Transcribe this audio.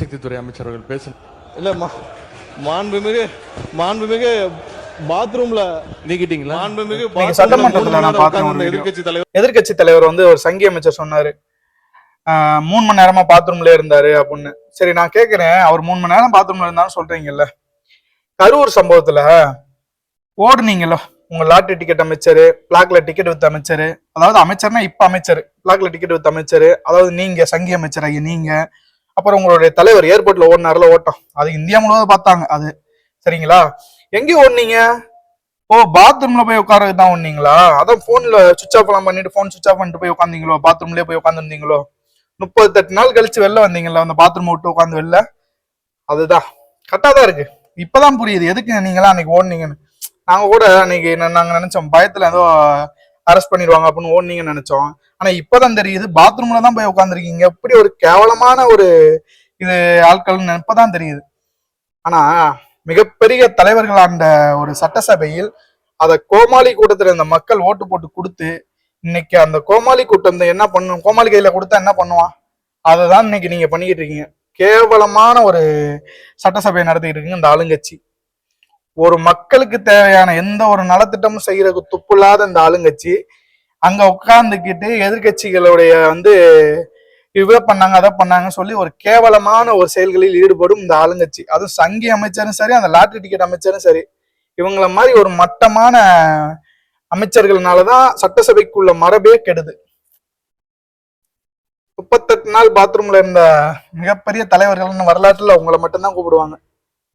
சக்தித்துறை அமைச்சர்கள் பேச இல்ல மாண்புமிகு மாண்புமிகு பாத்ரூம்ல நீக்கிட்டீங்களா? மாண்புமிகு சட்டமன்றத்துல நான் பார்த்தேன். எதிர்கட்சி தலைவர் வந்து ஒரு சங்கி அமைச்சர் சொன்னாரு 3 மணி நேரமா பாத்ரூம்ல இருந்தாரு அப்படின்னு. சரி, நான் கேக்குறேன், அவர் 3 மணி நேரம் பாத்ரூம்ல இருந்தாலும் சொல்றீங்கல்ல, கரூர் சம்பவத்துல ஓடுனீங்கல்ல, உங்க லாட்டரி டிக்கெட் அமைச்சரு, பிளாக்ல டிக்கெட் வித்த அமைச்சரு, அதாவது அமைச்சர்னா இப்ப அமைச்சர், பிளாக்ல டிக்கெட் வித்த அமைச்சரு, அதாவது நீங்க சங்கி அமைச்சர் ஆகிய நீங்க, அப்புறம் உங்களுடைய தலைவர் ஏர்போர்ட்ல ஓடினார்ல ஓட்டம், அது இந்தியா முழுவதும் பார்த்தாங்க அது, சரிங்களா? எங்கேயும் ஓடுனீங்க? ஓ, பாத்ரூம்ல போய் உட்காரதுக்கு தான் ஓடுனீங்களா? அதான் போன்ல சுவிச் ஆஃப் எல்லாம் பண்ணிட்டு போன் சுவிச் ஆஃப் பண்ணிட்டு போய் உட்காந்தீங்களோ? பாத்ரூம்லயே போய் உட்காந்துருந்தீங்களோ? 38 நாள் கழிச்சு வெளில வந்தீங்களா அந்த பாத்ரூம் விட்டு உட்காந்து வெளில? அதுதான் கரெக்டா தான் இருக்கு. இப்பதான் புரியுது எதுக்கு நீங்களா அன்னைக்கு ஓடுனீங்கன்னு. நாங்க கூட அன்னைக்கு நாங்க நினைச்சோம் பயத்துல ஏதோ அரெஸ்ட் பண்ணிடுவாங்க அப்படின்னு ஓடுனீங்கன்னு நினைச்சோம். ஆனா இப்பதான் தெரியுது பாத்ரூம்ல தான் போய் உட்காந்துருக்கீங்க. இப்படி ஒரு கேவலமான ஒரு இது ஆட்கள்னு இப்பதான் தெரியுது. ஆனா மிகப்பெரிய தலைவர்கள் அந்த ஒரு சட்டசபையில் அத கோமாளி கூட்டத்துல இந்த மக்கள் ஓட்டு போட்டு கொடுத்து, இன்னைக்கு அந்த கோமாளி கூட்டம் என்ன பண்ணும், கோமாளி கையில கொடுத்தா என்ன பண்ணுவான், அததான் இன்னைக்கு நீங்க பண்ணிக்கிட்டு இருக்கீங்க. கேவலமான ஒரு சட்டசபையை நடத்திட்டு இருக்கீங்க இந்த ஆளுங்கட்சி. ஒரு மக்களுக்கு தேவையான எந்த ஒரு நலத்திட்டமும் செய்யறதுக்கு துப்புள்ளாத இந்த ஆளுங்கட்சி அங்க உட்கார்ந்துக்கிட்டு எதிர்கட்சிகளுடைய இவ பண்ணாங்க அதை பண்ணாங்கன்னு சொல்லி ஒரு கேவலமான ஒரு செயல்களில் ஈடுபடும் இந்த ஆளுங்கட்சி. அதுவும் சங்கி அமைச்சரும் சரி, அந்த லாட்டரி டிக்கெட் அமைச்சரும் சரி, இவங்கள மாதிரி ஒரு மட்டமான அமைச்சர்கள்னாலதான் சட்டசபைக்குள்ள மரபே கெடுது. 38 நாள் பாத்ரூம்ல இருந்த மிகப்பெரிய தலைவர்கள் வரலாற்றுல உங்களை மட்டும்தான் கூப்பிடுவாங்க.